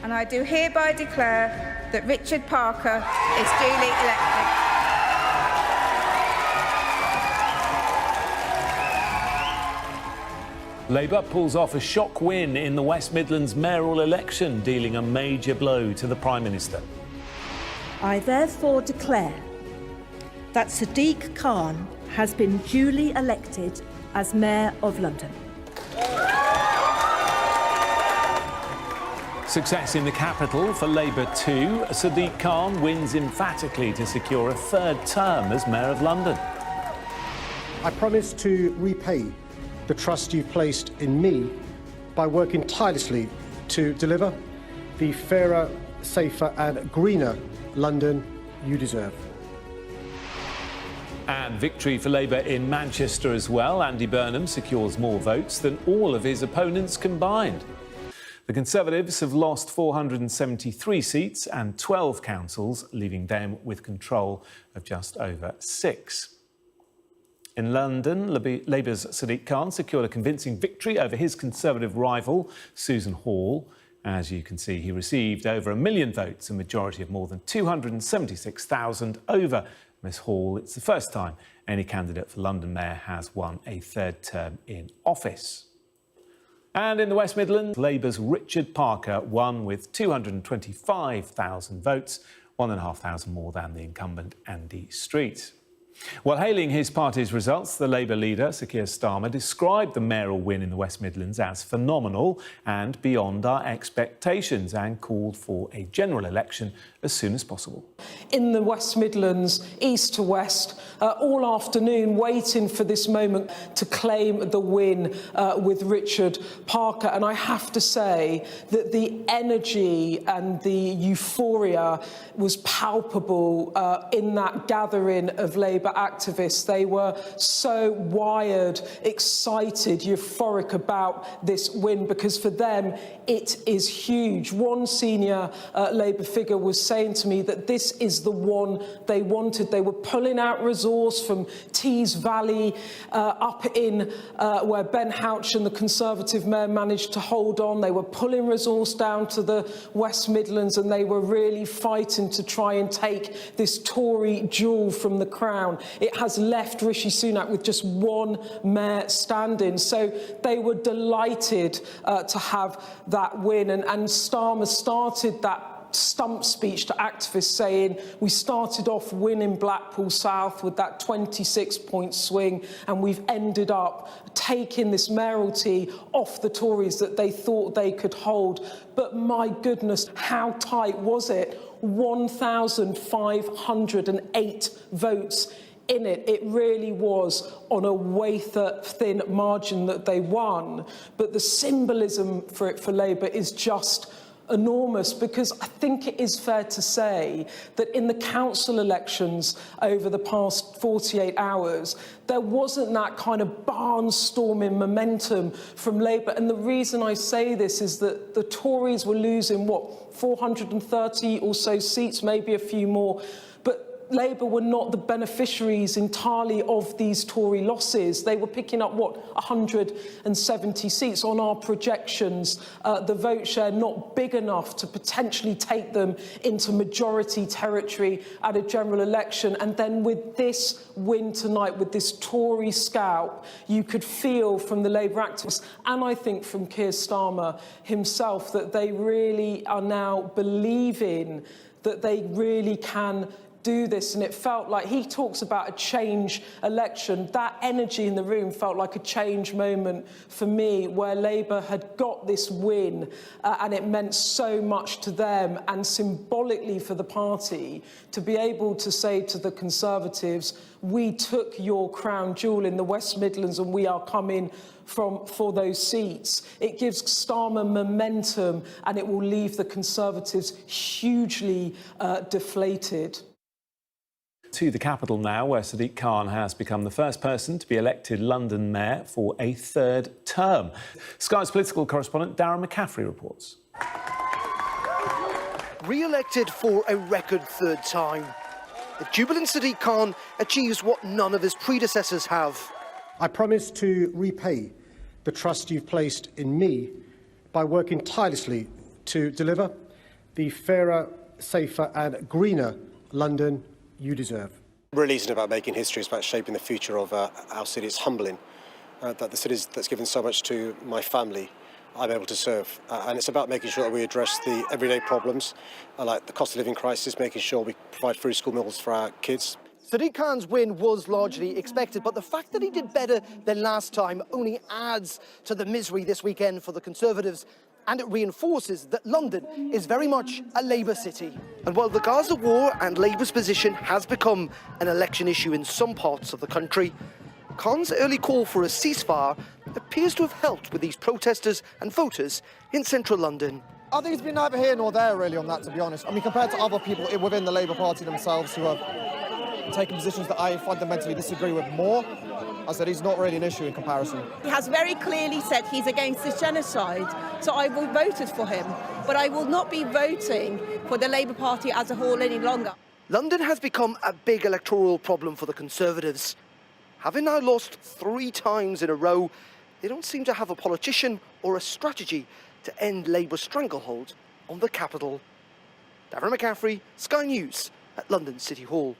and I do hereby declare that Richard Parker is duly elected. Labour pulls off a shock win in the West Midlands mayoral election, dealing a major blow to the Prime Minister. I therefore declare that Sadiq Khan has been duly elected as Mayor of London. Success in the capital for Labour too. Sadiq Khan wins emphatically to secure a third term as Mayor of London. I promise to repay the trust you've placed in me by working tirelessly to deliver the fairer, safer and greener London you deserve. And victory for Labour in Manchester as well. Andy Burnham secures more votes than all of his opponents combined. The Conservatives have lost 473 seats and 12 councils, leaving them with control of just over 6. In London, Labour's Sadiq Khan secured a convincing victory over his Conservative rival, Susan Hall. As you can see, he received over 1 million votes, a majority of more than 276,000 over Miss Hall. It's the first time any candidate for London Mayor has won a third term in office. And in the West Midlands, Labour's Richard Parker won with 225,000 votes, 1,500 more than the incumbent Andy Street. While hailing his party's results, the Labour leader, Sir Kier Starmer, described the mayoral win in the West Midlands as phenomenal and beyond our expectations, and called for a general election as soon as possible. In the West Midlands, east to west, all afternoon waiting for this moment to claim the win with Richard Parker. And I have to say that the energy and the euphoria was palpable in that gathering of Labour activists. They were so wired, excited, euphoric about this win, because for them it is huge. One senior Labour figure was saying to me that this is the one they wanted. They were pulling out resource from Tees Valley up in where Ben Houch and the Conservative mayor managed to hold on. They were pulling resource down to the West Midlands, and they were really fighting to try and take this Tory jewel from the crown. It has left Rishi Sunak with just one mayor standing. So they were delighted to have that win. And Starmer started that stump speech to activists saying, we started off winning Blackpool South with that 26-point swing, and we've ended up taking this mayoralty off the Tories that they thought they could hold. But my goodness, how tight was it? 1,508 votes in it. It really was on a wafer-thin margin that they won. But the symbolism for it for Labour is just enormous, because I think it is fair to say that in the council elections over the past 48 hours, there wasn't that kind of barnstorming momentum from Labour. And the reason I say this is that the Tories were losing, 430 or so seats, maybe a few more. But Labour were not the beneficiaries entirely of these Tory losses. They were picking up, 170 seats. On our projections, the vote share not big enough to potentially take them into majority territory at a general election. And then with this win tonight, with this Tory scalp, you could feel from the Labour activists, and I think from Kier Starmer himself, that they really are now believing that they really can do this. And it felt like, he talks about a change election. That energy in the room felt like a change moment for me, where Labour had got this win and it meant so much to them and symbolically for the party to be able to say to the Conservatives, we took your crown jewel in the West Midlands and we are coming for those seats. It gives Starmer momentum, and it will leave the Conservatives hugely deflated. To the capital now, where Sadiq Khan has become the first person to be elected London Mayor for a third term. Sky's political correspondent Darren McCaffrey reports. Re-elected for a record third time, the jubilant Sadiq Khan achieves what none of his predecessors have. I promise to repay the trust you've placed in me by working tirelessly to deliver the fairer, safer and greener London you deserve. Really isn't about making history, it's about shaping the future of our city. It's humbling that the city that's given so much to my family I'm able to serve. And it's about making sure that we address the everyday problems, like the cost of living crisis, making sure we provide free school meals for our kids. Sadiq Khan's win was largely expected, but the fact that he did better than last time only adds to the misery this weekend for the Conservatives, and it reinforces that London is very much a Labour city. And while the Gaza war and Labour's position has become an election issue in some parts of the country, Khan's early call for a ceasefire appears to have helped with these protesters and voters in central London. I think it's been neither here nor there really on that, to be honest. I mean, compared to other people within the Labour Party themselves who have taken positions that I fundamentally disagree with more, I said he's not really an issue in comparison. He has very clearly said he's against this genocide, so I will vote for him. But I will not be voting for the Labour Party as a whole any longer. London has become a big electoral problem for the Conservatives. Having now lost 3 times in a row, they don't seem to have a politician or a strategy to end Labour's stranglehold on the capital. Darren McCaffrey, Sky News at London City Hall.